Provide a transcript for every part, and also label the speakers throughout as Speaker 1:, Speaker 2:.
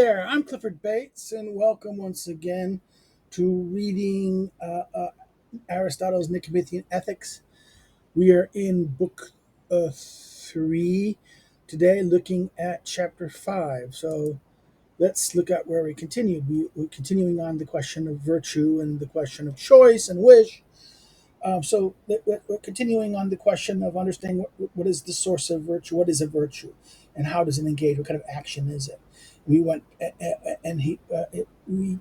Speaker 1: there, I'm Clifford Bates, and welcome once again to reading Aristotle's Nicomachean Ethics. We are in book 3 today, looking at chapter 5. So let's look at where we continue. We're continuing on the question of virtue and the question of choice and wish. We're continuing on the question of understanding what is the source of virtue, what is a virtue, and how does it engage, what kind of action is it. We went and he we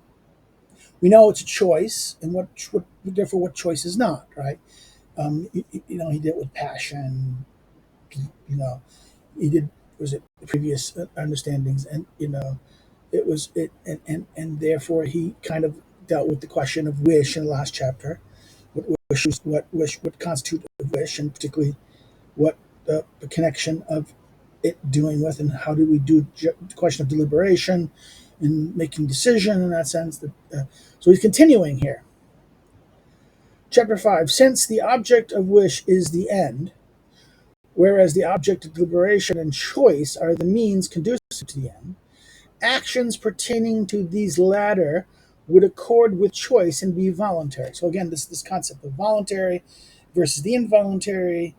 Speaker 1: know it's a choice, and what therefore what choice is not, right? He did it with passion. You know, he did was it previous understandings, and it was it, and therefore he kind of dealt with the question of wish in the last chapter. What constitutes a wish, and particularly what the connection of it doing with, and how do we do the question of deliberation and making decision in that sense. So he's continuing here. Chapter 5, since the object of wish is the end, whereas the object of deliberation and choice are the means conducive to the end, actions pertaining to these latter would accord with choice and be voluntary. So again, this concept of voluntary versus the involuntary,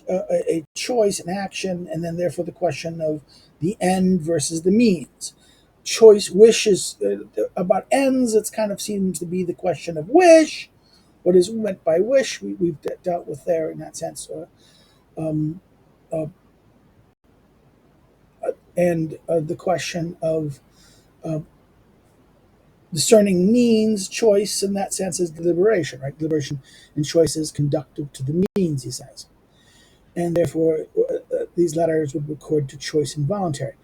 Speaker 1: a choice, an action, and then therefore the question of the end versus the means. Choice, wish is about ends. It kind of seems to be the question of wish. What is meant by wish, we've dealt with there in that sense. Um, uh, and the question of uh, discerning means, choice in that sense is deliberation, right? Deliberation and choice is conductive to the means, he says. And therefore, these letters would record to choice and voluntary.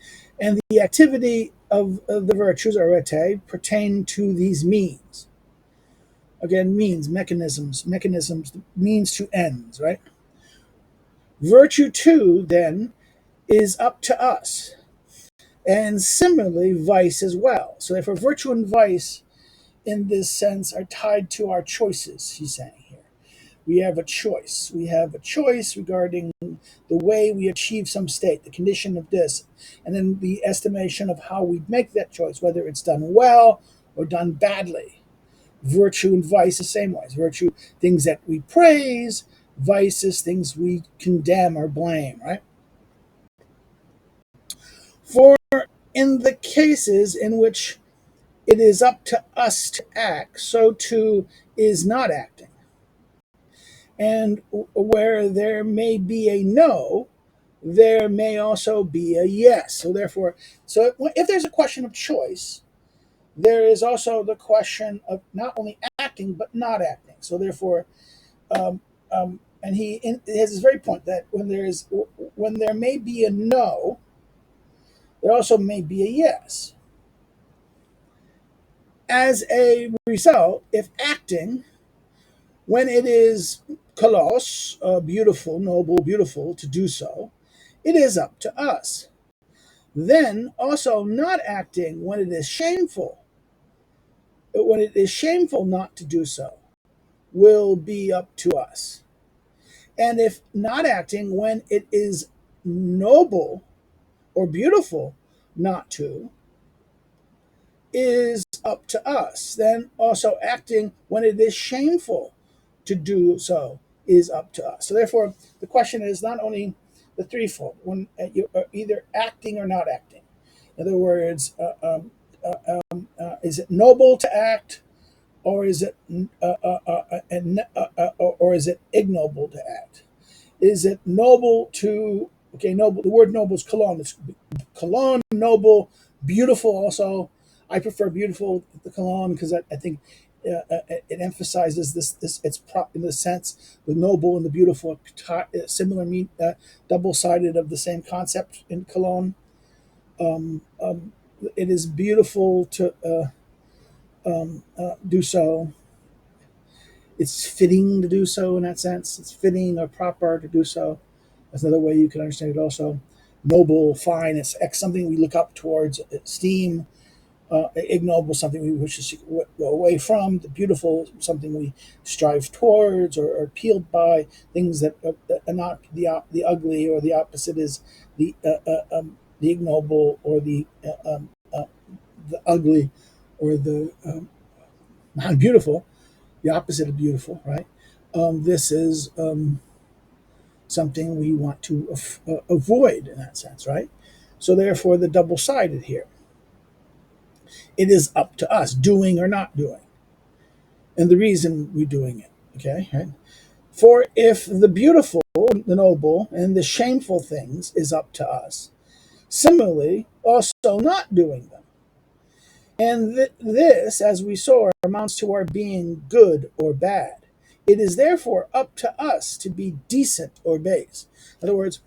Speaker 1: And the activity of the virtues, arete, pertain to these means. Again, means, mechanisms, means to ends, right? Virtue, too, then, is up to us. And similarly, vice as well. So, therefore, virtue and vice, in this sense, are tied to our choices, he's saying here. We have a choice. We have a choice regarding the way we achieve some state, the condition of this, and then the estimation of how we make that choice, whether it's done well or done badly. Virtue and vice the same ways. Virtue, things that we praise, vice is things we condemn or blame, right? For in the cases in which it is up to us to act, so too is not acting. And where there may be a no, there may also be a yes. So therefore, so if there's a question of choice, there is also the question of not only acting but not acting. So therefore, and he has this very point that when there may be a no, there also may be a yes. As a result, if acting, when it is kalos, beautiful, noble, beautiful, to do so, it is up to us. Then also not acting when it is shameful, not to do so, will be up to us. And if not acting when it is noble or beautiful not to, is up to us. Then also acting when it is shameful to do so is up to us. So therefore, the question is not only the threefold, when you are either acting or not acting. In other words, is it noble to act, or is it or is it ignoble to act? Is it noble to noble? The word noble is cologne. It's cologne, noble, beautiful. Also, I prefer beautiful the cologne because I think it emphasizes this. It's in the sense the noble and the beautiful, similar mean, double sided of the same concept in cologne. Um, um, it is beautiful to do so. It's fitting to do so in that sense. It's fitting or proper to do so. That's another way you can understand it also. Noble, fine, it's something we look up towards, esteem. Ignoble, something we wish to go away from. The beautiful, something we strive towards or are appealed by. Things that are not the ugly, or the opposite is the ignoble or the the ugly or the not beautiful, the opposite of beautiful, right? This is something we want to avoid in that sense, right? So therefore, the double-sided here. It is up to us, doing or not doing, and the reason we're doing it. Okay, right? For if the beautiful, the noble, and the shameful things is up to us, similarly, also not doing them. And this, as we saw, amounts to our being good or bad. It is therefore up to us to be decent or base. In other words,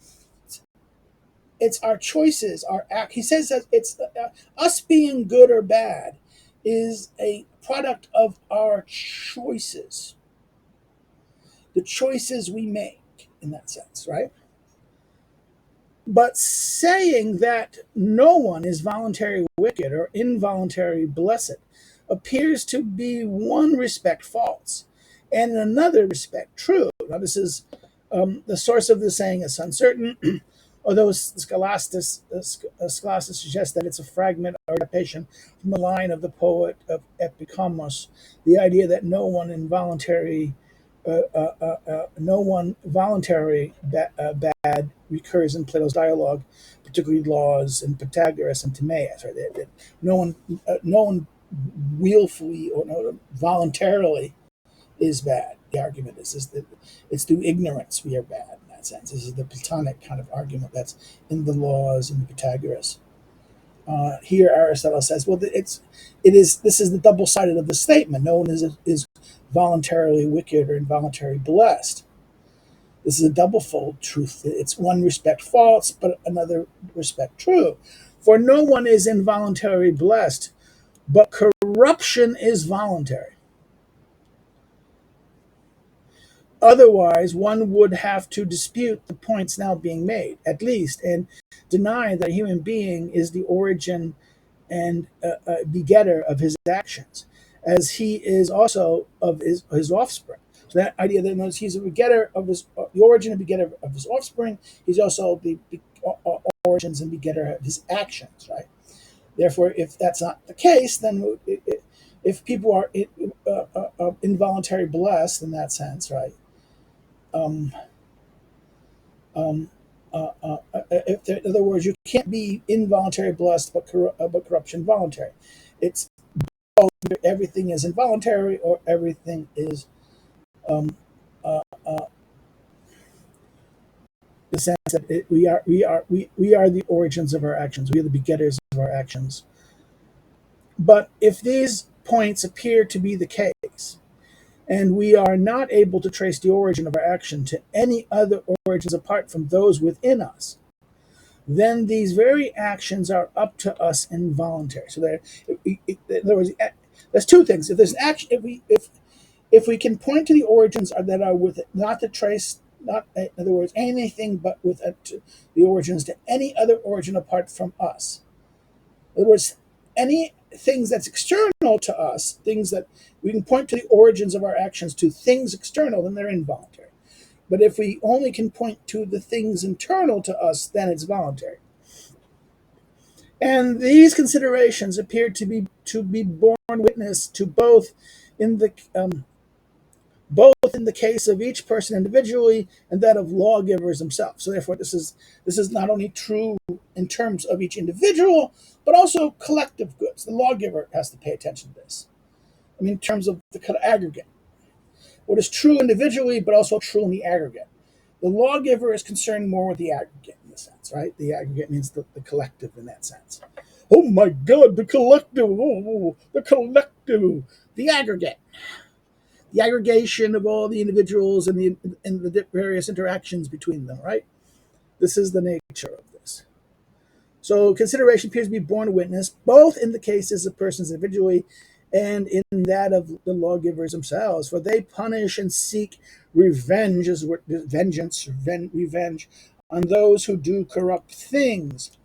Speaker 1: it's our choices, our act. He says that it's us being good or bad is a product of our choices, the choices we make in that sense, right? But saying that no one is voluntary wicked or involuntary blessed appears to be one respect false and in another respect true. Now, this is the source of the saying is uncertain, although scholastics suggest that it's a fragment or adaptation from the line of the poet of Epicomos, the idea that no one voluntary bad recurs in Plato's dialogue, particularly Laws and Pythagoras and Timaeus. Right? No one willfully or no, voluntarily is bad. The argument is that it's through ignorance we are bad in that sense. This is the Platonic kind of argument that's in the Laws and the Pythagoras. Here Aristotle says, well, this is the double sided of the statement. No one is voluntarily wicked or involuntarily blessed. This is a double-fold truth. It's one respect false, but another respect true. For no one is involuntarily blessed, but corruption is voluntary. Otherwise, one would have to dispute the points now being made, at least, and deny that a human being is the origin and begetter of his actions, as he is also of his offspring. So that idea that he's a begetter of the origin and begetter of his offspring, he's also the origins and begetter of his actions, right? Therefore, if that's not the case, then if people are involuntary blessed in that sense, right? Um, um, in other words, you can't be involuntary blessed but corruption voluntary. It's everything is involuntary or everything is um, uh, uh, the sense that we are the origins of our actions. We are the begetters of our actions. But if these points appear to be the case, and we are not able to trace the origin of our action to any other origins apart from those within us, then these very actions are up to us involuntary. So in other words, there's two things. If there's an action, if we can point to the origins that are with it, not to trace, not in other words, anything but with the origins to any other origin apart from us. In other words, any things that's external to us, things that we can point to the origins of our actions to things external, then they're involuntary. But if we only can point to the things internal to us, then it's voluntary. And these considerations appear to be borne witness to both in the case of each person individually and that of lawgivers themselves. So therefore, this is not only true in terms of each individual, but also collective goods. The lawgiver has to pay attention to this. I mean, in terms of the kind of aggregate. What is true individually, but also true in the aggregate. The lawgiver is concerned more with the aggregate in the sense, right? The aggregate means the collective in that sense. Oh my God, the collective, the collective, the aggregate. The aggregation of all the individuals and the various interactions between them, right? This is the nature of this. So consideration appears to be borne witness both in the cases of persons individually and in that of the lawgivers themselves, for they punish and seek revenge on those who do corrupt things.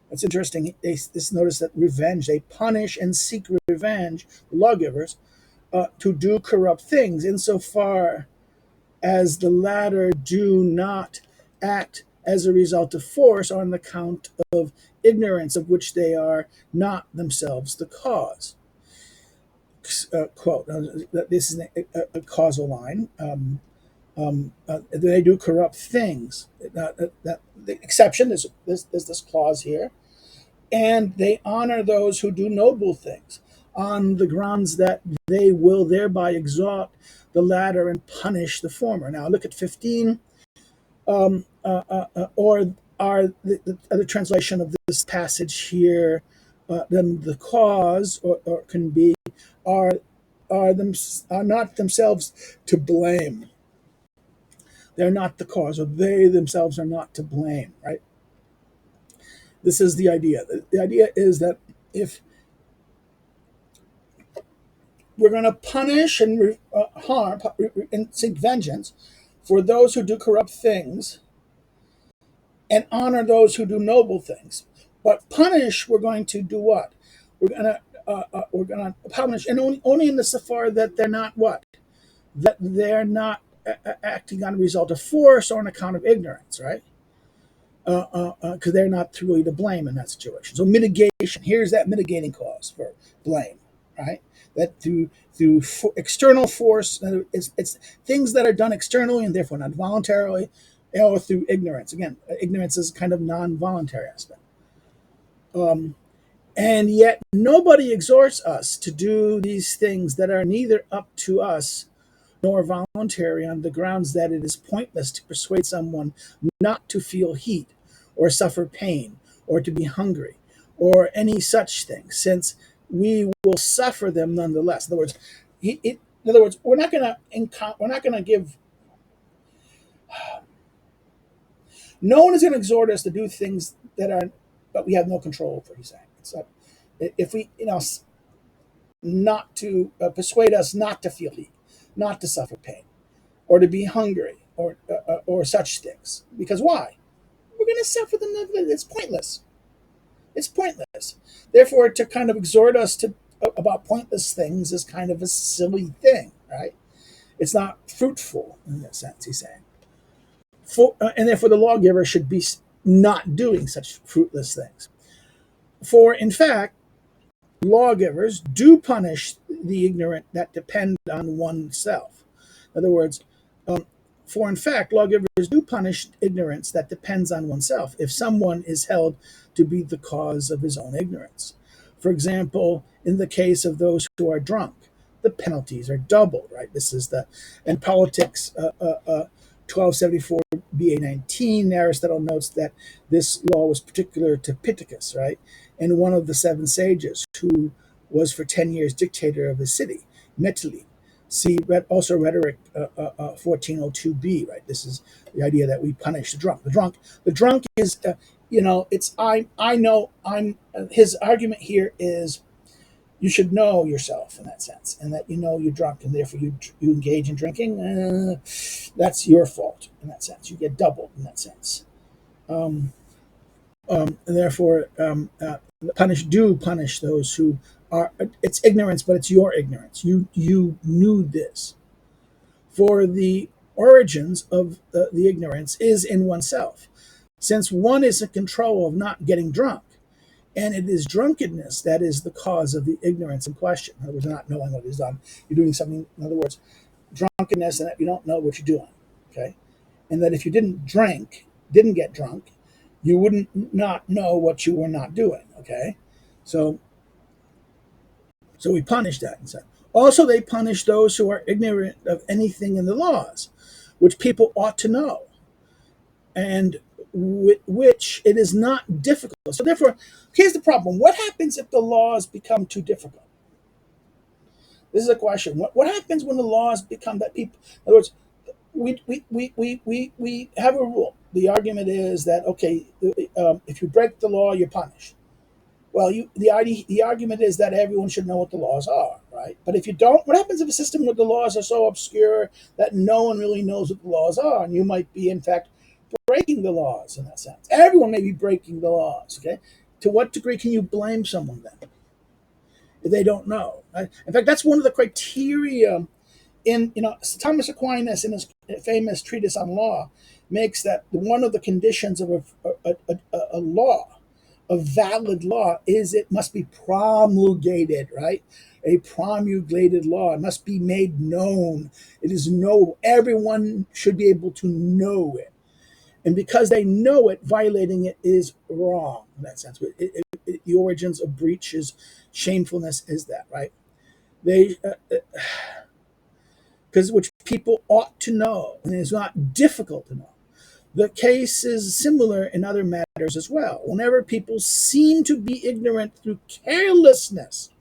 Speaker 1: That's interesting. Notice that revenge, they punish and seek revenge, the lawgivers, to do corrupt things, insofar as the latter do not act as a result of force or on account of ignorance of which they are not themselves the cause. Quote, this is a causal line. They do corrupt things. The exception is this clause here. And they honor those who do noble things on the grounds that they will thereby exalt the latter and punish the former. Now look at 15, or are the other translation of this passage here, then the cause, or can be, are are not themselves to blame. They're not the cause, or they themselves are not to blame, right? This is the idea. The idea is that if we're going to punish and harm and seek vengeance for those who do corrupt things and honor those who do noble things, but punish, we're going to do what? We're going to punish, and only in the so far that they're not what? That they're not acting on a result of force or on account of ignorance, right? Because they're not truly to blame in that situation. So mitigation, here's that mitigating cause for blame, right? That through external force, it's things that are done externally and therefore not voluntarily, or through ignorance. Again, ignorance is kind of non-voluntary aspect. And yet nobody exhorts us to do these things that are neither up to us nor voluntary, on the grounds that it is pointless to persuade someone not to feel heat or suffer pain or to be hungry or any such thing, since we will suffer them nonetheless. In other words, we're not going to give. No one is going to exhort us to do things but we have no control over. He's saying, so if we, not to persuade us not to feel heat, not to suffer pain, or to be hungry, or such things. Because why? We're going to suffer them. It's pointless. It's pointless. Therefore, to kind of exhort us to about pointless things is kind of a silly thing, right? It's not fruitful in that sense. He's saying, and therefore the lawgiver should be not doing such fruitless things. For in fact, lawgivers do punish the ignorant that depend on oneself. In other words, for in fact, lawgivers do punish ignorance that depends on oneself if someone is held to be the cause of his own ignorance. For example, in the case of those who are drunk, the penalties are doubled, right? This is in Politics 1274 BA 19, Aristotle notes that this law was particular to Pittacus, right? And one of the seven sages who was for 10 years dictator of his city, Meteli. See, also Rhetoric 1402b, right? This is the idea that we punish the drunk. The drunk is, it's I know I'm. His argument here is you should know yourself in that sense, and that you're drunk, and therefore you engage in drinking. That's your fault in that sense. You get doubled in that sense. And therefore, punish those who are. It's ignorance, but it's your ignorance. You knew this. For the origins of the ignorance is in oneself, since one is in control of not getting drunk, and it is drunkenness that is the cause of the ignorance in question. In other words, not knowing what is done. You're doing something. In other words, drunkenness, and that you don't know what you're doing. Okay, and that if you didn't get drunk, you wouldn't not know what you were not doing. Okay, so we punish that. Also, they punish those who are ignorant of anything in the laws, which people ought to know, and which it is not difficult. So therefore, here's the problem. What happens if the laws become too difficult? This is a question. What happens when the laws become that people, in other words, we have a rule. The argument is that, okay, if you break the law, you're punished. Well, the argument is that everyone should know what the laws are, right? But if you don't, what happens if a system where the laws are so obscure that no one really knows what the laws are, and you might be, in fact, breaking the laws in that sense? Everyone may be breaking the laws, okay? To what degree can you blame someone then if they don't know? Right? In fact, that's one of the criteria in, Thomas Aquinas in his famous treatise on law makes that one of the conditions of a law, a valid law is it must be promulgated, right? A promulgated law. It must be made known. It is knowable. Everyone should be able to know it. And because they know it, violating it is wrong in that sense. The origins of breach is shamefulness is that, right? They, because which people ought to know, and it's not difficult to know. The case is similar in other matters as well. Whenever people seem to be ignorant through carelessness,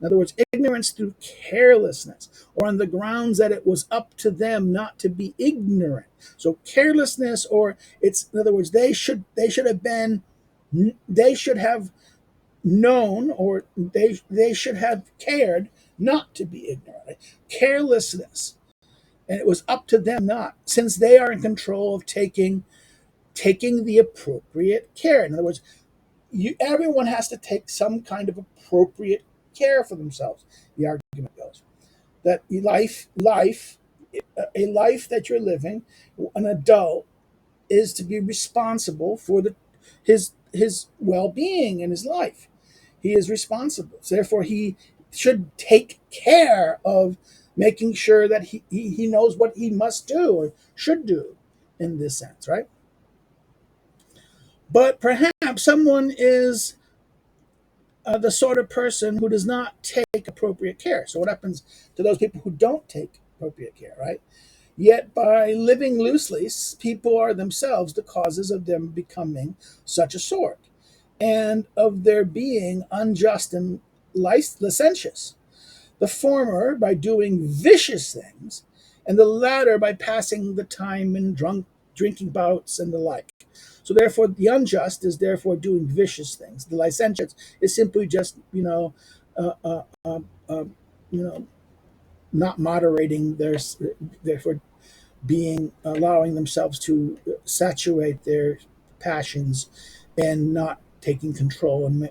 Speaker 1: in other words, ignorance through carelessness, or on the grounds that it was up to them not to be ignorant. So carelessness, or it's in other words, they should have known, or they should have cared not to be ignorant. Carelessness, and it was up to them not, since they are in control of taking the appropriate care. In other words, everyone has to take some kind of appropriate care for themselves. The argument goes that a life that you're living, an adult is to be responsible for his well-being in his life. He is responsible. So therefore, he should take care of making sure that he knows what he must do or should do in this sense, right? But perhaps someone is the sort of person who does not take appropriate care. So what happens to those people who don't take appropriate care, right? Yet by living loosely, people are themselves the causes of them becoming such a sort, and of their being unjust and licentious. The former by doing vicious things, and the latter by passing the time in drinking bouts and the like. So therefore, the unjust is therefore doing vicious things. The licentious is simply just uh, uh, uh, uh, you know, not moderating therefore being allowing themselves to saturate their passions and not taking control and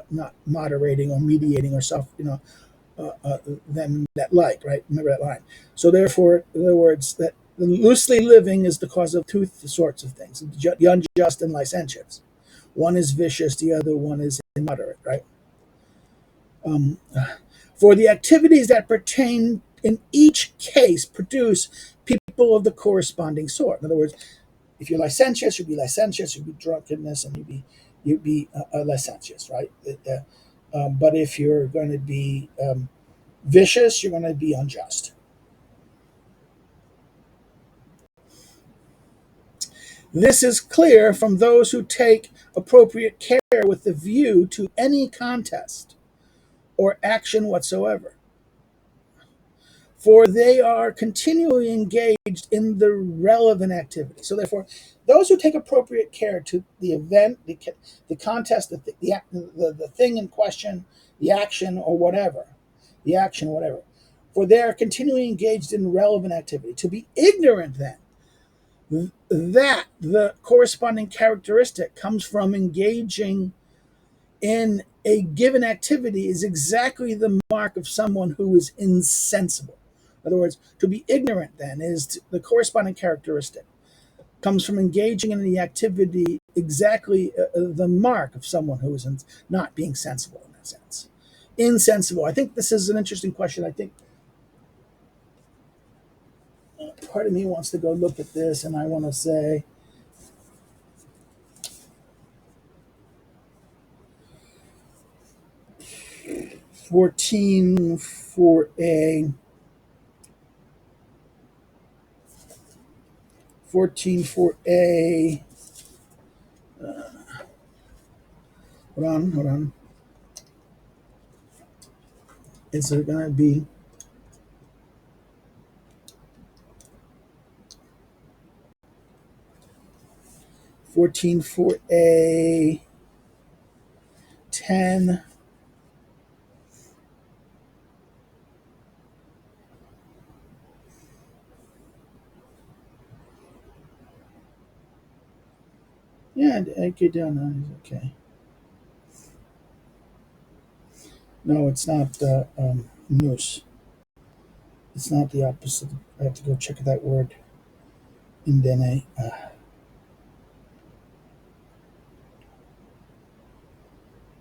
Speaker 1: not moderating or mediating or self them that like, right? Remember that line. So therefore, in other words, that loosely living is the cause of two sorts of things: the unjust and licentious. One is vicious, the other one is immoderate, right? Um, for the activities that pertain in each case produce people of the corresponding sort. In other words, if you're licentious, you'd be licentious, you'd be drunkenness, and you'd be licentious, right? But if you're going to be vicious, you're going to be unjust. This is clear from those who take appropriate care with the view to any contest or action whatsoever, for they are continually engaged in the relevant activity. So, therefore, those who take appropriate care to the event, the contest, the thing in question, the action or whatever, for they are continually engaged in relevant activity. To be ignorant, then, that the corresponding characteristic comes from engaging in a given activity is exactly the mark of someone who is insensible. In other words, to be ignorant then is the corresponding characteristic comes from engaging in the activity exactly the mark of someone who is not being sensible in that sense. Insensible. I think this is an interesting question. I think part of me wants to go look at this, and I want to say 14 for a 14 for a hold on. Is there going to be 14 for a 10? Yeah, I get down on it. Okay. No, it's not nous. It's not the opposite. I have to go check that word. Indene.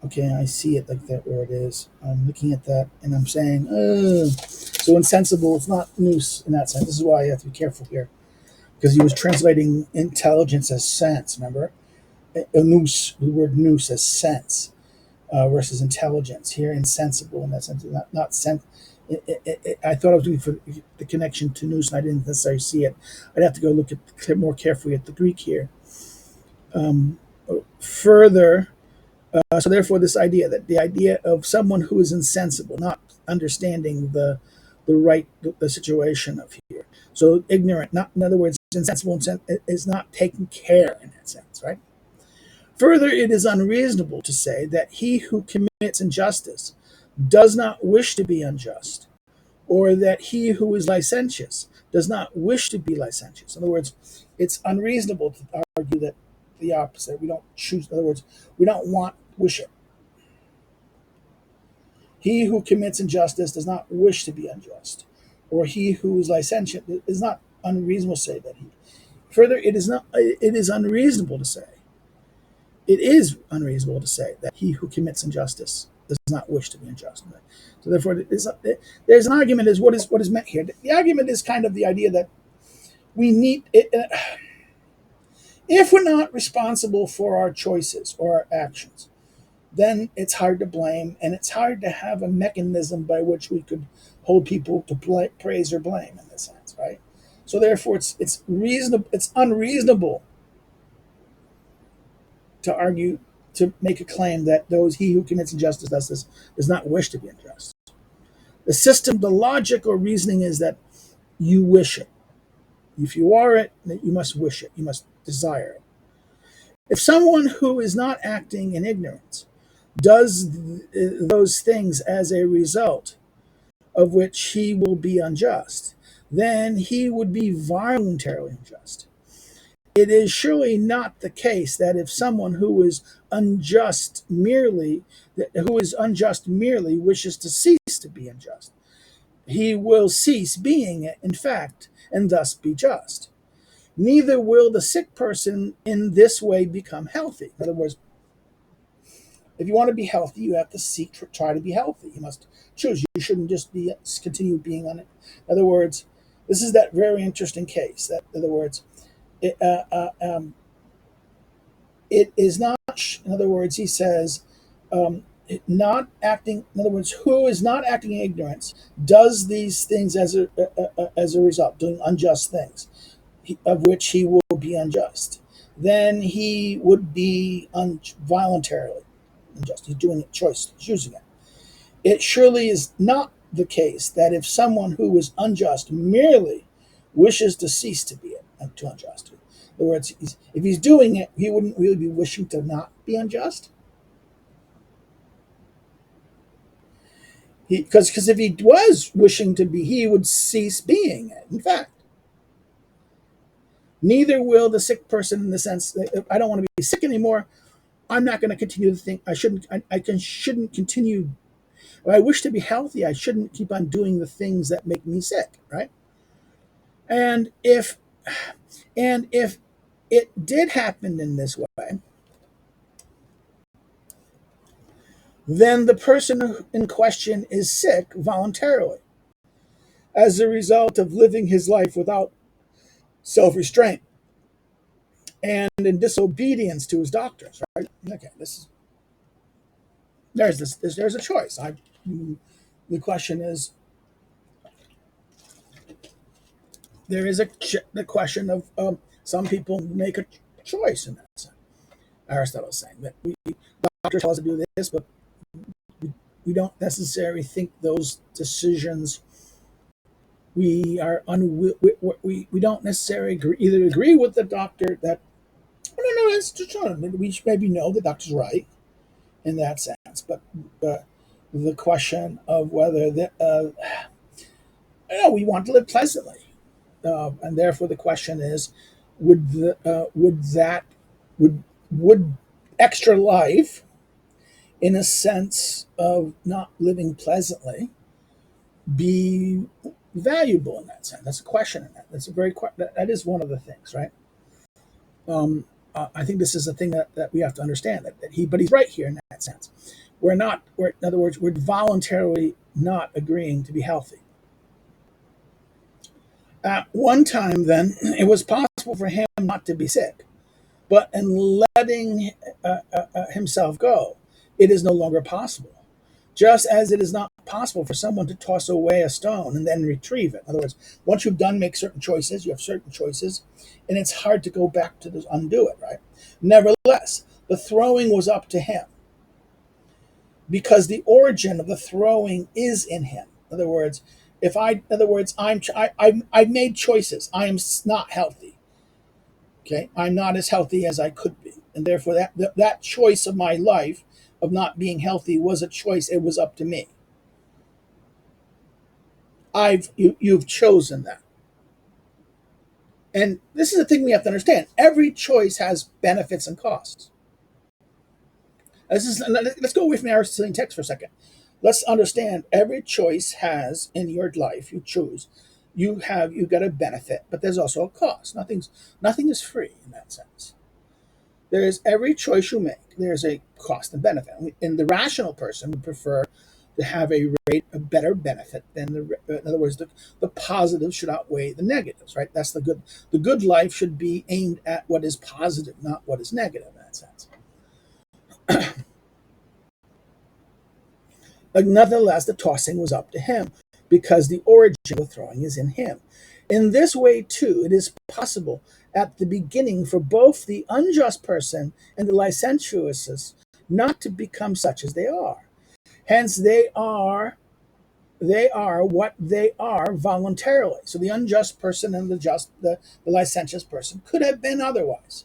Speaker 1: Okay, I see it like that where it is. I'm looking at that and I'm saying, so insensible, it's not nous in that sense. This is why you have to be careful here. Because he was translating intelligence as sense, remember? Nous, the word nous as sense versus intelligence. Here, insensible in that sense, not sense. I thought I was doing for the connection to nous, and I didn't necessarily see it. I'd have to go look at more carefully at the Greek here. Um, Further, so therefore, this idea that the idea of someone who is insensible, not understanding the situation of here. So ignorant, not in other words, insensible is not taking care in that sense, right? Further, it is unreasonable to say that he who commits injustice does not wish to be unjust, or that he who is licentious does not wish to be licentious. In other words, it's unreasonable to argue that the opposite. We don't choose. In other words, we don't wish it. He who commits injustice does not wish to be unjust, or he who is licentious. It is not unreasonable to say that he. Further, it is not. It is unreasonable to say. It is unreasonable to say that he who commits injustice does not wish to be unjust. So therefore, there's an argument. Is what is meant here. The argument is kind of the idea that we need it. If we're not responsible for our choices or our actions, then it's hard to blame, and it's hard to have a mechanism by which we could hold people to praise or blame in this sense, right? So therefore, it's reasonable. It's unreasonable to argue to make a claim that he who commits injustice does not wish to be unjust. The system, the logic or reasoning is that you wish it. If you are it, then you must wish it. You must desire it. If someone who is not acting in ignorance does those things as a result of which he will be unjust, then he would be voluntarily unjust. It is surely not the case that if someone who is unjust merely wishes to cease to be unjust, he will cease being it, in fact, and thus be just. Neither will the sick person in this way become healthy. In other words, if you want to be healthy, you have to try to be healthy. You must choose. You shouldn't just continue being on it. In other words, this is that very interesting case. That, in other words, it, it is not. In other words, he says, not acting. In other words, who is not acting in ignorance does these things as a result, doing unjust things, of which he will be unjust. Then he would be voluntarily unjust. He's doing it, choosing it. It surely is not the case that if someone who is unjust merely wishes to cease to be too unjust. In other words, if he's doing it, he wouldn't really be wishing to not be unjust. Because if he was wishing to be, he would cease being it. In fact, neither will the sick person in the sense that I don't want to be sick anymore. I'm not going to continue to think I shouldn't. Shouldn't continue. If I wish to be healthy, I shouldn't keep on doing the things that make me sick, right? And if it did happen in this way, then the person in question is sick voluntarily as a result of living his life without self-restraint and in disobedience to his doctors, right? Okay, there's a choice. The question is, there is the question of some people make a choice in that sense. Aristotle's saying that doctors tell us to do this, but we don't necessarily think those decisions. We don't necessarily either agree with the doctor that no, that's just true. We maybe know the doctor's right in that sense, but the question of whether we want to live pleasantly, and therefore the question is, would extra life, in a sense of not living pleasantly, be valuable in that sense? That's a question in that. That's a very that is one of the things, right? I think this is a thing that we have to understand but he's right here in that sense. In other words, we're voluntarily not agreeing to be healthy. At one time, then, it was possible for him not to be sick, but in letting himself go, it is no longer possible. Just as it is not possible for someone to toss away a stone and then retrieve it. In other words, once you've done make certain choices, you have certain choices, and it's hard to go back to undo it, right? Nevertheless, the throwing was up to him because the origin of the throwing is in him. In other words, I've made choices. I am not healthy. Okay, I'm not as healthy as I could be, and therefore that choice of my life of not being healthy was a choice. It was up to me. You've chosen that. And this is the thing we have to understand. Every choice has benefits and costs. Let's go away from the Aristotelian text for a second. Let's understand every choice has in your life you choose. You got a benefit, but there's also a cost. Nothing is free in that sense. There's every choice you make, there's a cost and benefit. And the rational person would prefer to have a better benefit than in other words, the positives should outweigh the negatives, right? That's the good. The good life should be aimed at what is positive, not what is negative in that sense. But nevertheless, the tossing was up to him because the origin of the throwing is in him. In this way, too, it is possible at the beginning for both the unjust person and the licentious not to become such as they are. Hence, they are what they are voluntarily. So the unjust person and the licentious person could have been otherwise,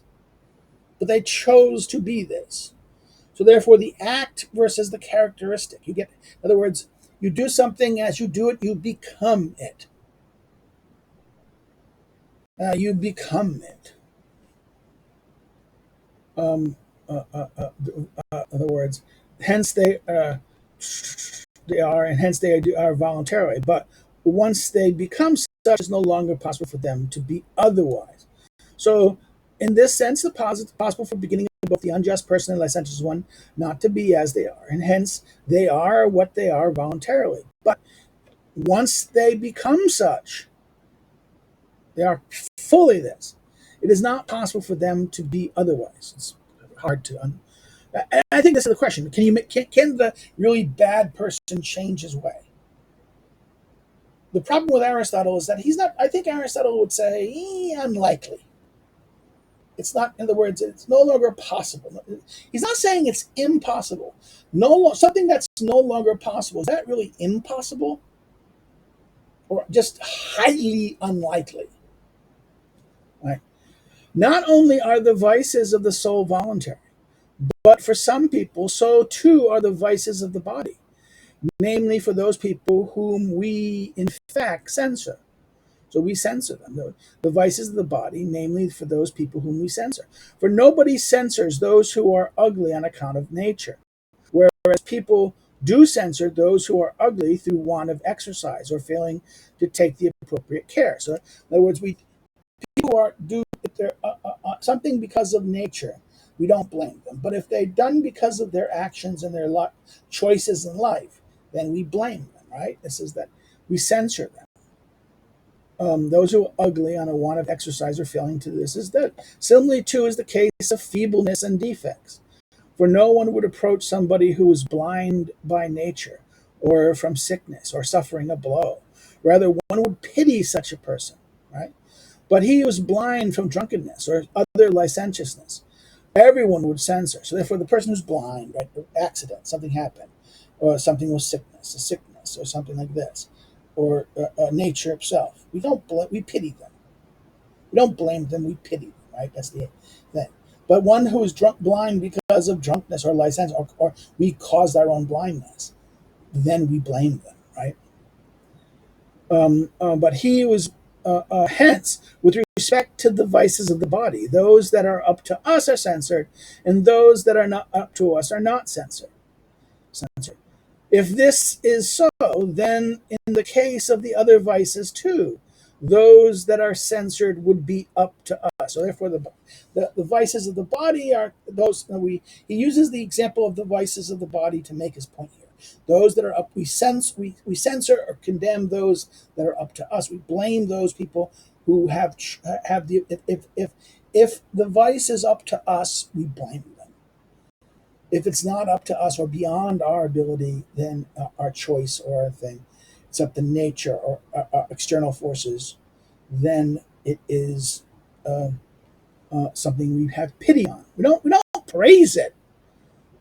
Speaker 1: but they chose to be this. So therefore, the act versus the characteristic. In other words, you do something as you do it, you become it. You become it. In other words, hence they are, and hence they are voluntarily. But once they become such, it's no longer possible for them to be otherwise. So, in this sense, the possible for beginning of both the unjust person and licentious one not to be as they are, and hence they are what they are voluntarily. But once they become such, they are fully this. It is not possible for them to be otherwise. It's hard to. I think this is the question: can the really bad person change his way? The problem with Aristotle is that he's not. I think Aristotle would say unlikely. It's not. In other words, it's no longer possible. He's not saying it's impossible. Something that's no longer possible, is that really impossible, or just highly unlikely? Right. Not only are the vices of the soul voluntary, but for some people, so too are the vices of the body, namely for those people whom we in fact censor. So we censor them. The vices of the body, namely for those people whom we censor. For nobody censors those who are ugly on account of nature, whereas people do censor those who are ugly through want of exercise or failing to take the appropriate care. So, in other words, people do something because of nature. We don't blame them. But if they're done because of their actions and their choices in life, then we blame them, right? This is that we censor them. Those who are ugly on a want of exercise or failing to this is that. Similarly, too, is the case of feebleness and defects. For no one would approach somebody who is blind by nature, or from sickness, or suffering a blow. Rather, one would pity such a person, right? But he who is blind from drunkenness or other licentiousness, everyone would censor. So therefore, the person who's blind, right, accident, something happened, or something was a sickness, or something like this, or nature itself. We pity them. We don't blame them. We pity them. Right. That's the thing. But one who is blind because of drunkenness or license, or we caused our own blindness, then we blame them. Right. But he who is hence, with respect to the vices of the body, those that are up to us are censored, and those that are not up to us are not censored. If this is so, then in the case of the other vices too, those that are censored would be up to us. So therefore, the vices of the body are those he uses the example of the vices of the body to make his point here. Those that are up, we censor or condemn those that are up to us. We blame those people who have the if the vice is up to us, we blame them. If it's not up to us or beyond our ability, then our choice or our thing, it's up to nature or external forces, then it is something we have pity on. We don't praise it,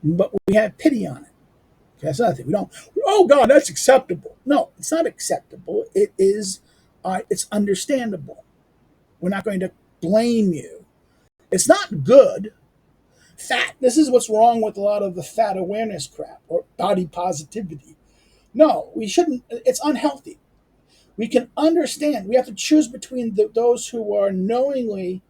Speaker 1: but we have pity on it. That's another thing. We don't. Oh God, that's acceptable. No, it's not acceptable. It is. It's understandable. We're not going to blame you. It's not good. Fat. This is what's wrong with a lot of the fat awareness crap or body positivity. No, we shouldn't. It's unhealthy. We can understand. We have to choose between those who are knowingly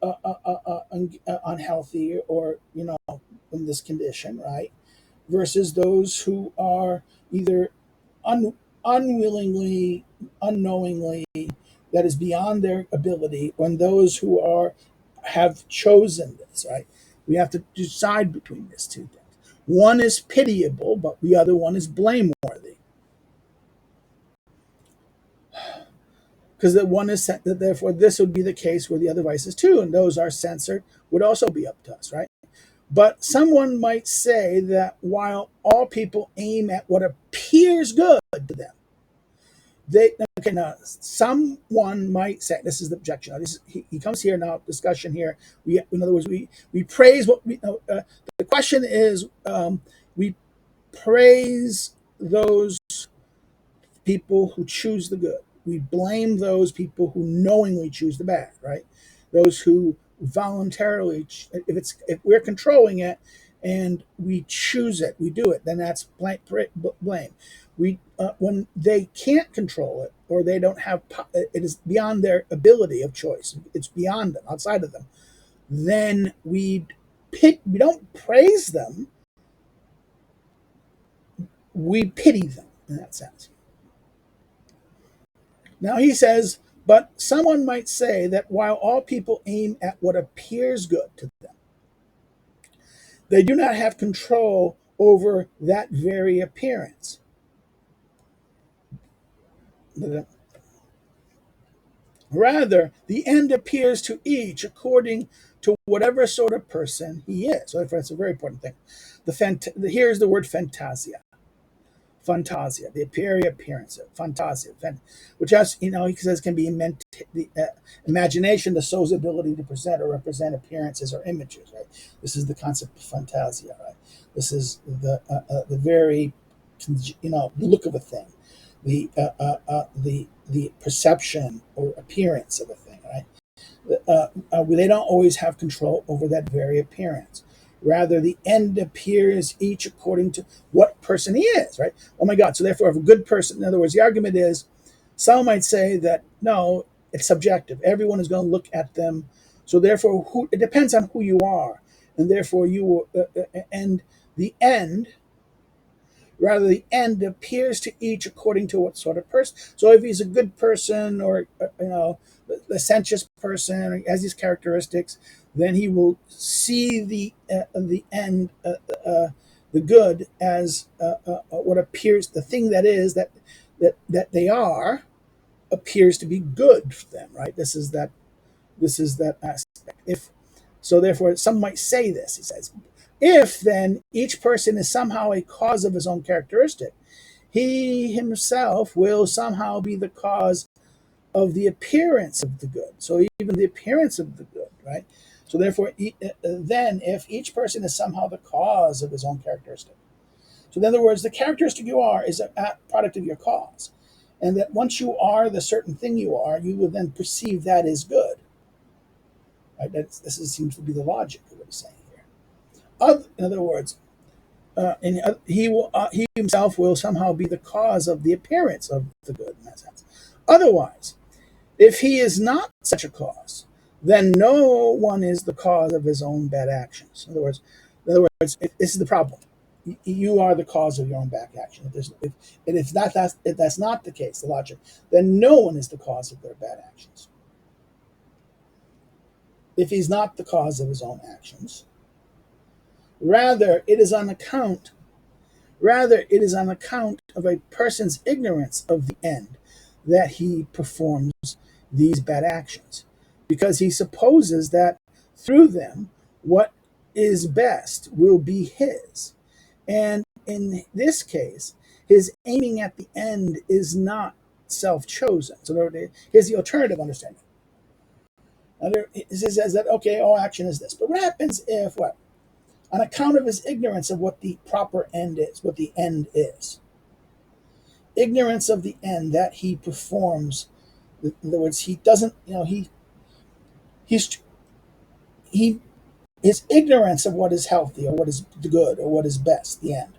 Speaker 1: unhealthy or in this condition, right, versus those who are either unwillingly, unknowingly, that is beyond their ability, and those who have chosen this, right? We have to decide between these two things. One is pitiable, but the other one is blameworthy. Because the one is therefore this would be the case where the other vices too, and those are censored, would also be up to us, right? But someone might say that while all people aim at what appears good to them, someone might say, this is the objection. Now, he comes here now, discussion here. In other words, we praise what we. The question is, we praise those people who choose the good. We blame those people who knowingly choose the bad, right? Those who voluntarily, if we're controlling it and we choose it, we do it, then that's blame. When they can't control it or they don't have, it is beyond their ability of choice. It's beyond them, outside of them. Then we don't praise them. We pity them in that sense. Now he says, but someone might say that while all people aim at what appears good to them, they do not have control over that very appearance. Rather, the end appears to each according to whatever sort of person he is. So that's a very important thing. Here's the word fantasia. Fantasia, the appearance of fantasia, which has, he says, can be meant the imagination, the soul's ability to present or represent appearances or images. Right. This is the concept of fantasia. Right. This is the very, the look of a thing, the perception or appearance of a thing. Right. They don't always have control over that very appearance. Rather, the end appears each according to what person he is, right? Oh my God. So therefore, if a good person, in other words, the argument is, some might say that, no, it's subjective. Everyone is going to look at them. So therefore, it depends on who you are. And therefore, you will, and the end, rather, the end appears to each according to what sort of person. So if he's a good person or, licentious person, or has these characteristics, then he will see the end, the good as what appears, the thing that is that they are appears to be good for them, right? This is that aspect. If so, therefore, some might say this. He says, if then each person is somehow a cause of his own characteristic, he himself will somehow be the cause of the appearance of the good. So even the appearance of the good, right? So therefore, then if each person is somehow the cause of his own characteristic. So in other words, the characteristic you are is a product of your cause. And that once you are the certain thing you are, you will then perceive that as good. Right? Seems to be the logic of what he's saying here. In other words, he himself will somehow be the cause of the appearance of the good in that sense. Otherwise, if he is not such a cause, then no one is the cause of his own bad actions. In other words, this is the problem. You are the cause of your own bad action. If that's not the case, the logic, then no one is the cause of their bad actions. if he's not the cause of his own actions. Rather, it is on account of a person's ignorance of the end that he performs these bad actions, because he supposes that through them what is best will be his. And in this case, his aiming at the end is not self-chosen. So here's the alternative understanding. It says that, okay, all action is this. But what happens if what? On account of his ignorance of what the proper end is, what the end is. Ignorance of the end that he performs. In other words, he doesn't, he his ignorance of what is healthy or what is good or what is best, the end.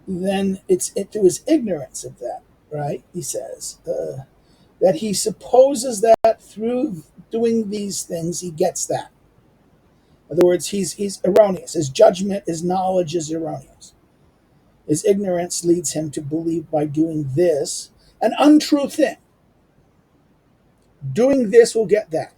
Speaker 1: Then it's through his ignorance of that, right? He says that he supposes that through doing these things he gets that. In other words, he's erroneous. His judgment, his knowledge is erroneous. His ignorance leads him to believe by doing this an untrue thing. Doing this will get that.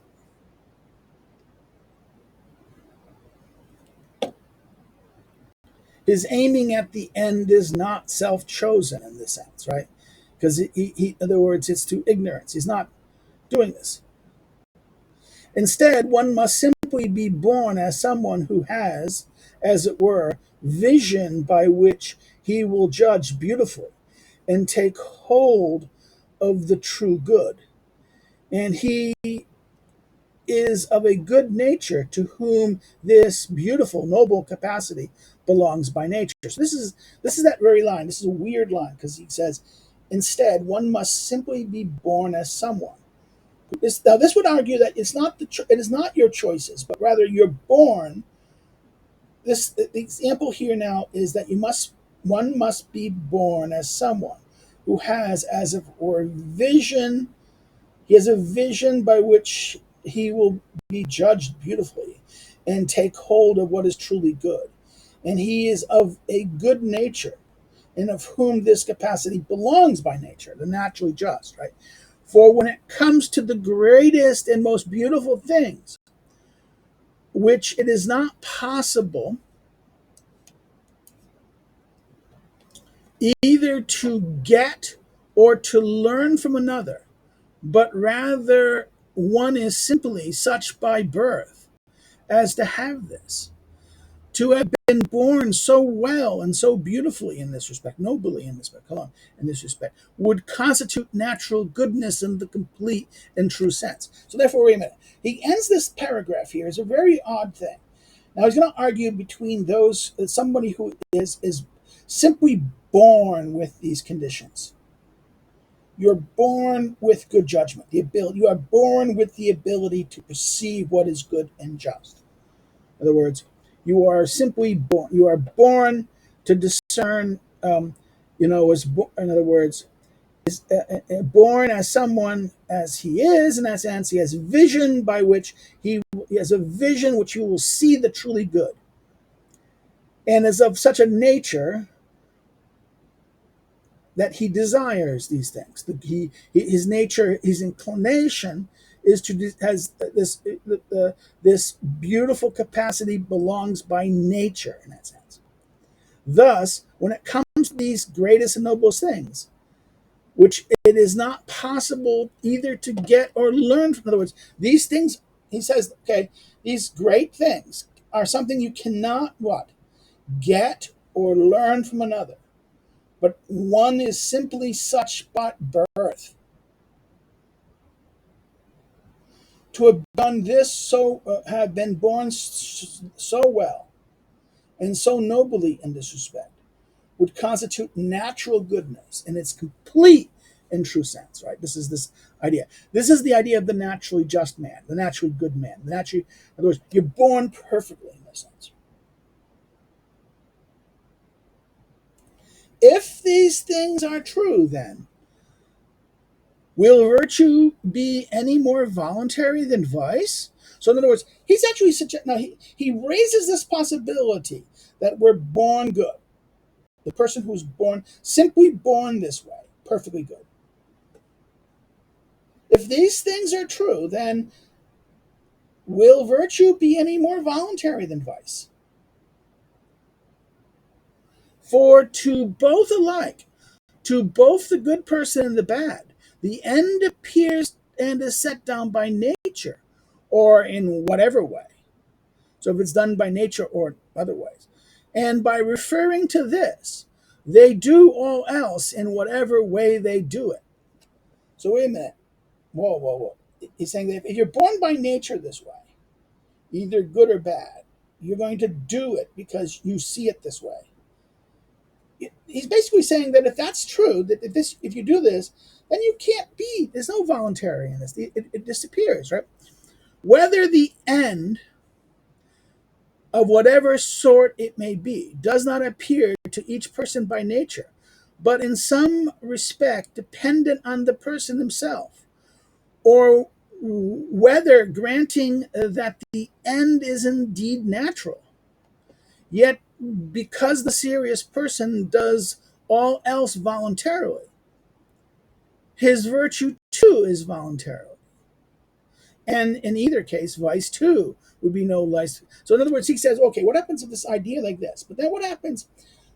Speaker 1: His aiming at the end is not self-chosen in this sense, right? Because in other words, it's through ignorance. He's not doing this. Instead, one must simply be born as someone who has, as it were, vision by which he will judge beautifully and take hold of the true good. And he is of a good nature to whom this beautiful, noble capacity belongs by nature. So this is that very line. This is a weird line because he says, instead, one must simply be born as someone. This would argue that it is not your choices, but rather you're born. The example here now is that one must be born as someone who has, as it were, vision. He has a vision by which he will be judged beautifully and take hold of what is truly good. And he is of a good nature, and of whom this capacity belongs by nature, the naturally just, right? For when it comes to the greatest and most beautiful things, which it is not possible either to get or to learn from another, but rather one is simply such by birth as to have this, to have been born so well and so beautifully in this respect, nobly in this respect, in this respect, would constitute natural goodness in the complete and true sense. So therefore, wait a minute. He ends this paragraph here as a very odd thing. Now he's going to argue between those, somebody who is simply born with these conditions. You're born with good judgment, you are born with the ability to perceive what is good and just. In other words, you are simply born. You are born to discern. In other words, is born as someone as he is, in that sense, he has vision by which he has a vision which you will see the truly good, and is of such a nature that he desires these things. His nature, his inclination is has this beautiful capacity belongs by nature in that sense. Thus, when it comes to these greatest and noblest things, which it is not possible either to get or learn from, in other words, these things, he says, okay, these great things are something you cannot what? Get or learn from another. But one is simply such by birth. To have done this have been born so well and so nobly in this respect would constitute natural goodness in its complete and true sense, right? This is this idea. This is the idea of the naturally just man, the naturally good man. In other words, you're born perfectly in this sense. If these things are true, then, will virtue be any more voluntary than vice? So, in other words, he's actually he raises this possibility that we're born good. The person who's born, simply born this way, perfectly good. If these things are true, then will virtue be any more voluntary than vice? For to both alike, to both the good person and the bad, the end appears and is set down by nature, or in whatever way. So if it's done by nature or otherwise. And by referring to this, they do all else in whatever way they do it. So wait a minute. Whoa, whoa, whoa. He's saying that if you're born by nature this way, either good or bad, you're going to do it because you see it this way. He's basically saying that if that's true, that if you do this, then you can't be. There's no voluntary in this. It disappears, right? Whether the end of whatever sort it may be does not appear to each person by nature, but in some respect dependent on the person himself, or whether granting that the end is indeed natural, yet because the serious person does all else voluntarily, his virtue too is voluntary. And in either case, vice too would be no less. So, in other words, he says, okay, what happens if this idea like this? But then what happens?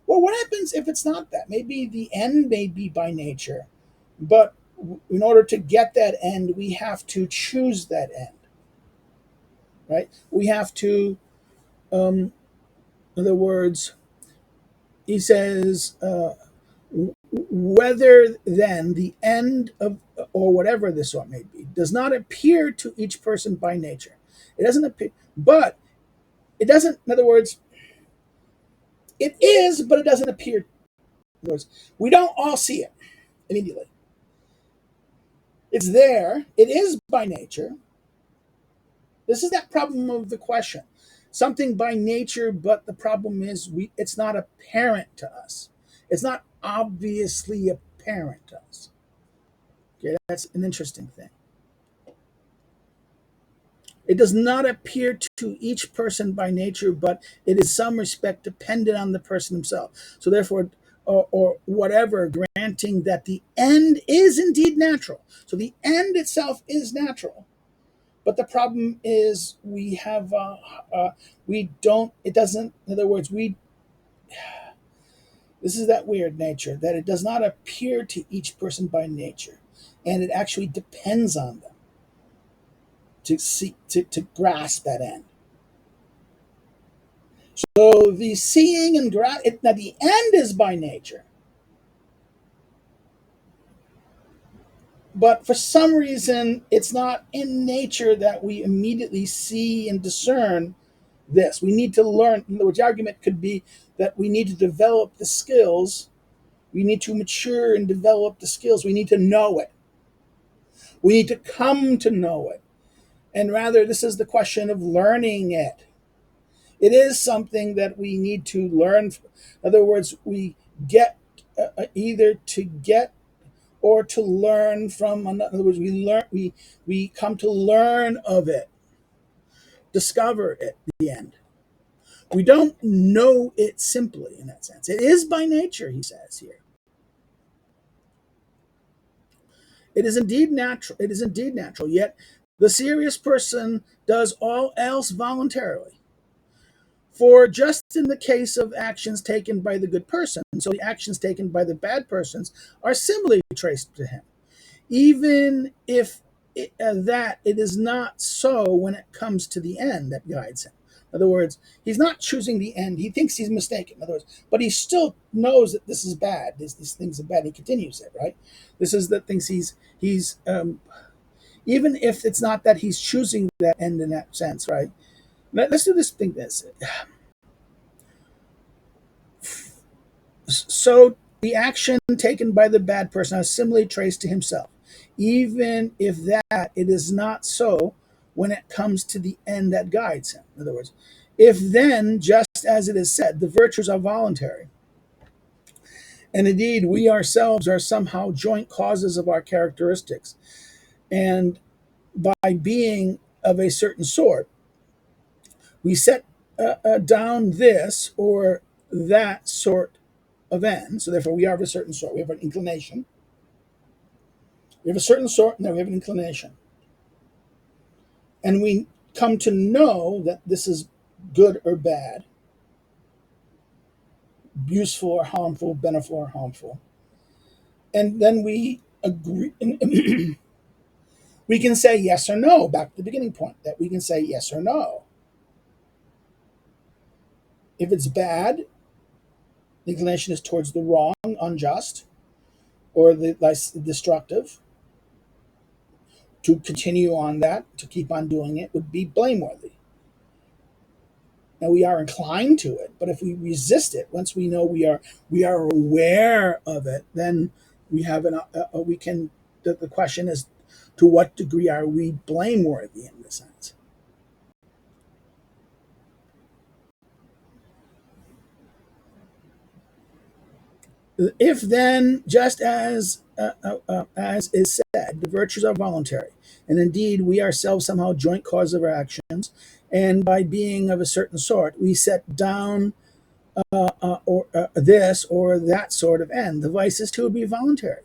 Speaker 1: Well, what happens if it's not that? Maybe the end may be by nature, but in order to get that end, we have to choose that end, right? We have to, in other words, he says, whether then the end of, or whatever this sort may be, does not appear to each person by nature. It doesn't appear, but it doesn't, in other words, it is, but it doesn't appear. In other words, we don't all see it immediately. It's there. It is by nature. This is that problem of the question. Something by nature, but the problem is it's not apparent to us. It's not obviously apparent to us. Okay, that's an interesting thing. It does not appear to each person by nature, but it is some respect dependent on the person himself. So therefore, or whatever, granting that the end is indeed natural. So the end itself is natural. But the problem is we don't, it doesn't, in other words, this is that weird nature, that it does not appear to each person by nature. And it actually depends on them to grasp that end. So the seeing and now the end is by nature, but for some reason it's not in nature that we immediately see and discern this. We need to learn. In other words, the argument could be that we need to develop the skills. We need to mature and develop the skills. We need to know it. We need to come to know it. And rather, this is the question of learning it. It is something that we need to learn. In other words, we get either to get or to learn from. In other words, we learn. We come to learn of it, discover it. The end. We don't know it simply in that sense. It is by nature, he says here. It is indeed natural. It is indeed natural. Yet the serious person does all else voluntarily. For just in the case of actions taken by the good person, so the actions taken by the bad persons are similarly traced to him, even if it is not so when it comes to the end that guides him. In other words, he's not choosing the end. He thinks he's mistaken. In other words, but he still knows that this is bad. These things are bad. He continues it, right? This is the things he's even if it's not that he's choosing that end in that sense, right? Let's do this thing. So the action taken by the bad person is similarly traced to himself, even if that it is not so when it comes to the end that guides him. In other words, if then, just as it is said, the virtues are voluntary, and indeed we ourselves are somehow joint causes of our characteristics, and by being of a certain sort, we set down this or that sort of end. So therefore, we are of a certain sort. We have an inclination. We have a certain sort, and then we have an inclination. And we come to know that this is good or bad, useful or harmful, beneficial or harmful. And then we agree, we can say yes or no, back to the beginning point, that we can say yes or no. If it's bad, the inclination is towards the wrong, unjust, or the destructive. To continue on that, to keep on doing it, would be blameworthy. Now we are inclined to it, but if we resist it, once we know we are aware of it, then we have we can. The question is, to what degree are we blameworthy in this sense? If then, just as is said, the virtues are voluntary, and indeed we ourselves somehow joint cause of our actions, and by being of a certain sort, we set down or this or that sort of end. The vices too would be voluntary,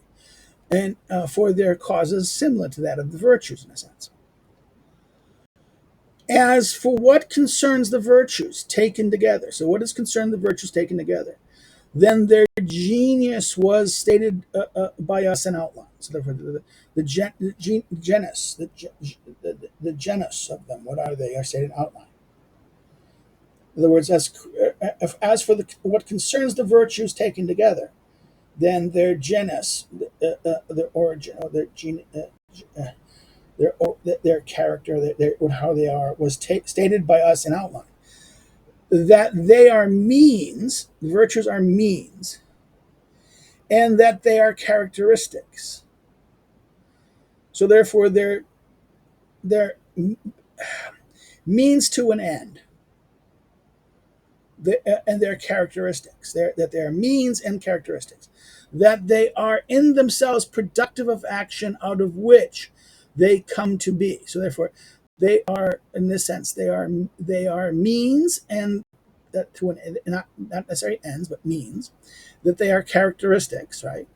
Speaker 1: and for their causes similar to that of the virtues, in a sense. As for what concerns the virtues taken together, so what is concerned the virtues taken together? Then their genius was stated by us in outline. So therefore, genus, the genus of them, what are they? Are stated in outline. In other words, as for what concerns the virtues taken together, then their genus, their origin, or their character, how they are, was stated by us in outline. That they are means, the virtues are means, and that they are characteristics. So therefore, they're means to an end, and their characteristics. That they are means and characteristics. That they are in themselves productive of action out of which they come to be. So therefore, they are, in this sense, they are means, and that to an not necessarily ends, but means. That they are characteristics, right?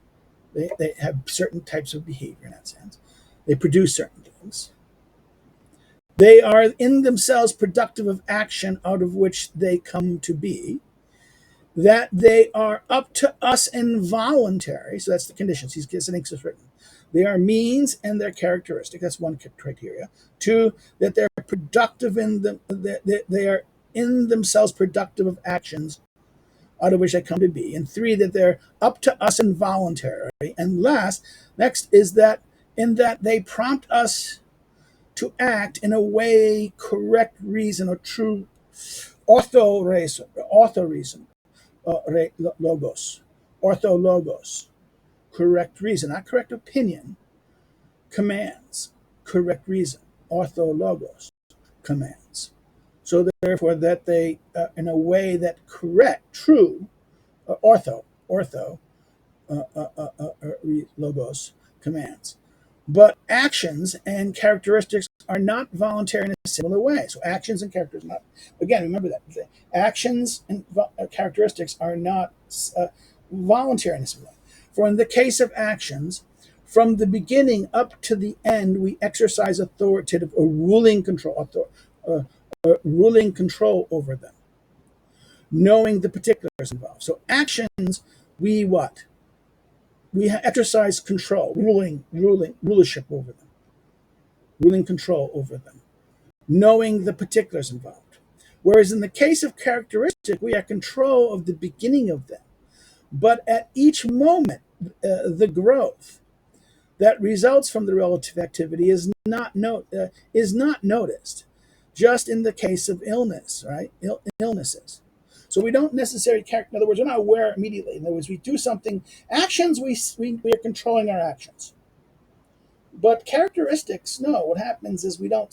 Speaker 1: They have certain types of behavior in that sense. They produce certain things. They are in themselves productive of action out of which they come to be. That they are up to us involuntary. So that's the conditions. He's written. They are means and they're characteristic. That's one criteria. Two, that they're productive in them. They are in themselves productive of actions out of which they come to be. And three, that they're up to us involuntary. And next is that in that they prompt us to act in a way, correct reason, or true ortho reason, logos, orthologos, correct reason, not correct opinion, commands, correct reason, orthologos, commands. So therefore, that they, in a way that correct, true, ortho, logos, commands. But actions and characteristics are not voluntary in a similar way. So actions and characters are not. Again, remember that actions and characteristics are not voluntary in a similar way. For in the case of actions, from the beginning up to the end, we exercise authoritative or ruling control over them, knowing the particulars involved. So actions, we what? We exercise control, rulership over them, ruling control over them, knowing the particulars involved. Whereas in the case of characteristic, we have control of the beginning of them. But at each moment, the growth that results from the relative activity is not noticed. Just in the case of illness, right? Illnesses. So we don't necessarily in other words, we're not aware immediately. In other words, we do something. Actions, we are controlling our actions. But characteristics, no. What happens is we don't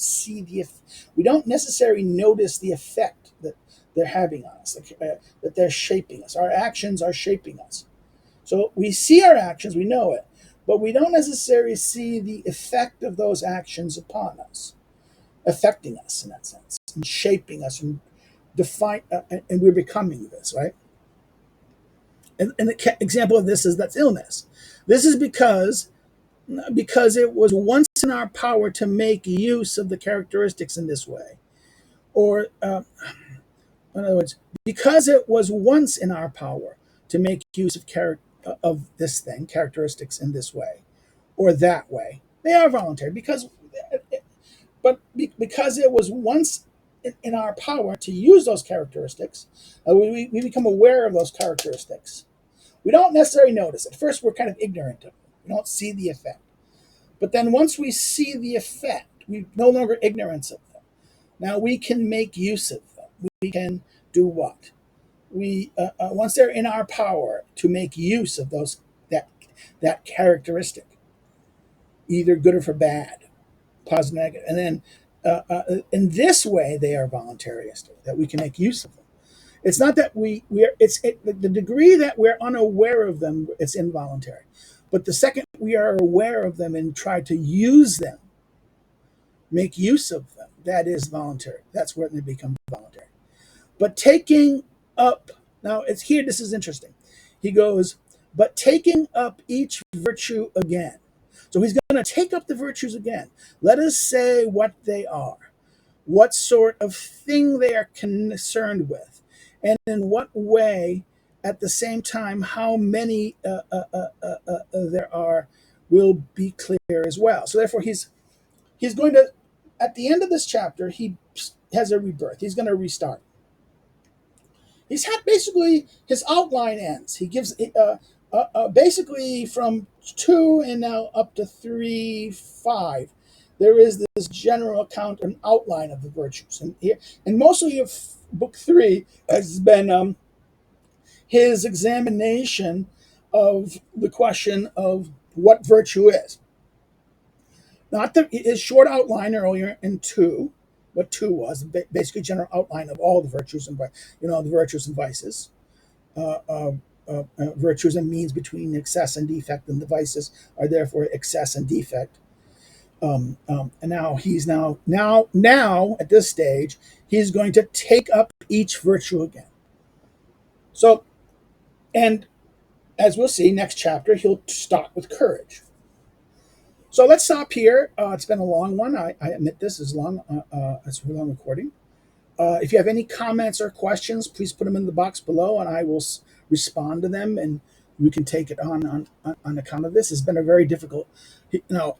Speaker 1: necessarily notice the effect that they're having on us, that they're shaping us. Our actions are shaping us. So we see our actions, we know it, but we don't necessarily see the effect of those actions upon us, affecting us in that sense, and shaping us, and and we're becoming this, right? And the example of this is that's illness. This is because because it was once in our power to make use of the characteristics in this way, or in other words, because it was once in our power to make use of this thing, characteristics in this way or that way, they are voluntary. Because it was once in our power to use those characteristics, we become aware of those characteristics. We don't necessarily notice. At first, we're kind of ignorant of them. We don't see the effect. But then once we see the effect, we no longer ignorance of them. Now we can make use of them. We can do what? We once they're in our power to make use of that characteristic, either good or for bad, positive, negative, and then in this way they are voluntaristic, that we can make use of them. It's not that the degree that we're unaware of them, it's involuntary. But the second we are aware of them and try to use them, make use of them, that is voluntary. That's where they become voluntary. But taking up, now it's here, this is interesting. He goes, but taking up each virtue again. So he's going to take up the virtues again. Let us say what they are, what sort of thing they are concerned with, and in what way, at the same time, how many there are will be clear as well. So therefore, he's going to, at the end of this chapter, he has a rebirth. He's going to restart. He's had basically his outline ends. He gives basically from 2 and now up to 3, 5. There is this general account, an outline of the virtues, and mostly of book 3 has been his examination of the question of what virtue is. Not his short outline earlier in 2, what 2 was, basically general outline of all the virtues and the virtues and vices, virtues and means between excess and defect, and the vices are therefore excess and defect. And now he's now at this stage he's going to take up each virtue again. So, and as we'll see next chapter, he'll start with courage. So let's stop here. It's been a long one. I admit this is long. It's a long recording. If you have any comments or questions, please put them in the box below, and I will respond to them, and we can take it on account of this. It's been a very difficult.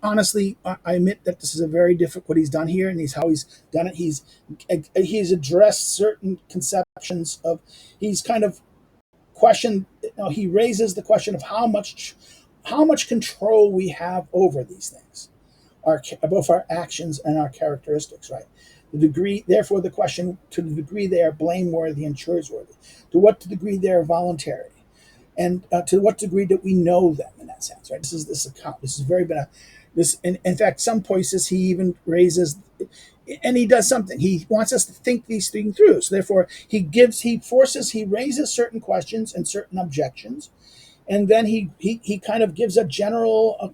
Speaker 1: Honestly, I admit that this is a very difficult what he's done here, and how he's done it. He's addressed certain conceptions of. He's kind of questioned. He raises the question of how much control we have over these things, both our actions and our characteristics, right? The degree, therefore, the question, to the degree they are blameworthy and chooseworthy, to what degree they are voluntary, and to what degree that we know them in that sense, right? This account. This is very been this. In fact, some places he even raises, and he does something. He wants us to think these things through. So therefore, he raises certain questions and certain objections, and then he kind of gives a general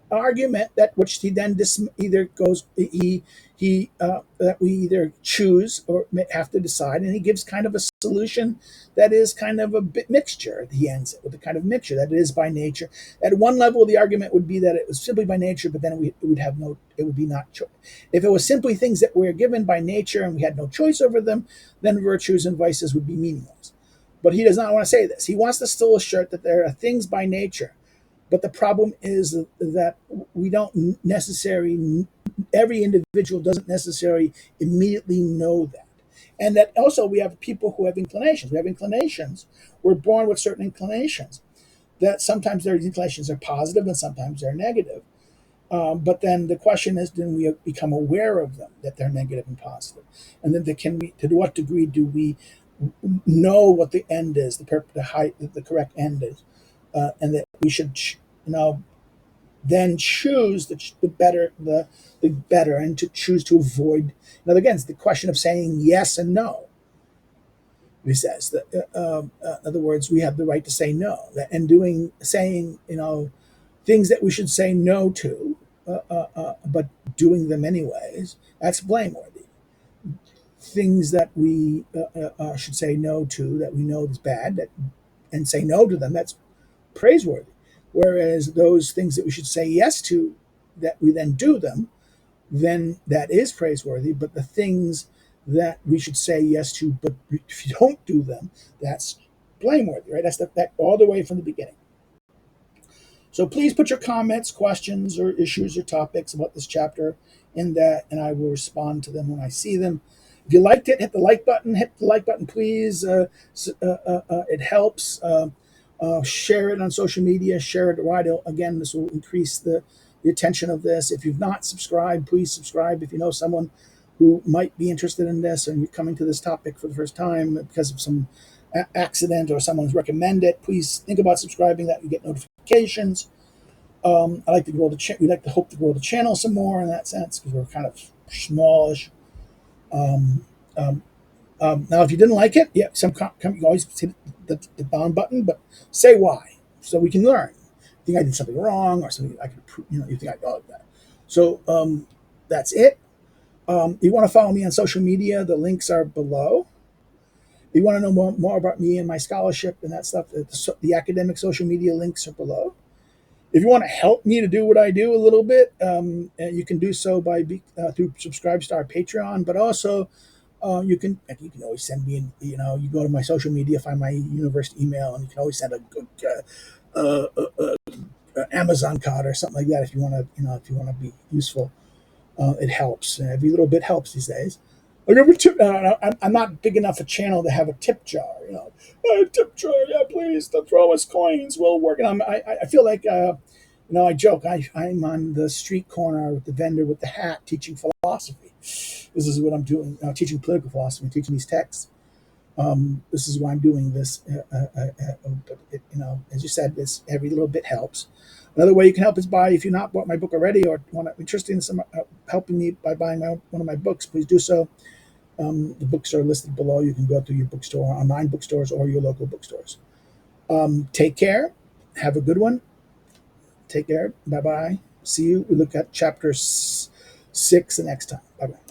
Speaker 1: argument that which he then either goes that we either choose or have to decide, and he gives kind of a solution that is kind of a bit mixture. He ends it with a kind of mixture that it is by nature. At one level, the argument would be that it was simply by nature, but then it would be not choice. If it was simply things that were given by nature and we had no choice over them, then virtues and vices would be meaningless. But he does not want to say this. He wants to still assert that there are things by nature. But the problem is that we don't necessarily, every individual doesn't necessarily immediately know that. And that also we have people who have inclinations. We have inclinations. We're born with certain inclinations. That sometimes their inclinations are positive and sometimes they're negative. But then the question is, do we become aware of them, that they're negative and positive? And then to what degree do we know what the end is, the correct end is? And that we should, then choose the better, and to choose to avoid. Now, again, it's the question of saying yes and no. He says that, in other words, we have the right to say no, and saying things that we should say no to, but doing them anyways. That's blameworthy. Things that we should say no to, that we know is bad, and say no to them. That's praiseworthy. Whereas those things that we should say yes to, that we then do them, then that is praiseworthy. But the things that we should say yes to, but if you don't do them, that's blameworthy, right? That's that all the way from the beginning. So please put your comments, questions, or issues or topics about this chapter in that, and I will respond to them when I see them. If you liked it, hit the like button. Hit the like button, please. It helps. Share it on social media. Share it widely. Again, this will increase the attention of this. If you've not subscribed, please subscribe. If you know someone who might be interested in this and you're coming to this topic for the first time because of some accident or someone's recommended it, please think about subscribing. That you get notifications. I like to grow we like to hope to grow the channel some more in that sense because we're kind of smallish. Um, um, now, if you didn't like it, yeah, you always hit the down button, but say why so we can learn. You think I did something wrong or something I could, you think I got that. So that's it. You want to follow me on social media? The links are below. If you want to know more about me and my scholarship and that stuff, the academic social media links are below. If you want to help me to do what I do a little bit, you can do so by through subscribe to our Patreon. But also, you can always send me. You go to my social media, find my university email, and you can always send a good Amazon card or something like that if you want to. If you want to be useful, it helps. Every little bit helps these days. I'm not big enough a channel to have a tip jar. Tip jar, yeah, please. Throw us coins. We'll work. I feel like I joke. I'm on the street corner with the vendor with the hat teaching philosophy. This is what I'm doing. Teaching political philosophy, teaching these texts. This is why I'm doing this. But as you said, this every little bit helps. Another way you can help is if you've not bought my book already or interested in some helping me by buying one of my books, please do so. The books are listed below. You can go to your bookstore, online bookstores, or your local bookstores. Take care. Have a good one. Take care. Bye bye. See you. We look at chapter 6 the next time. Bye bye.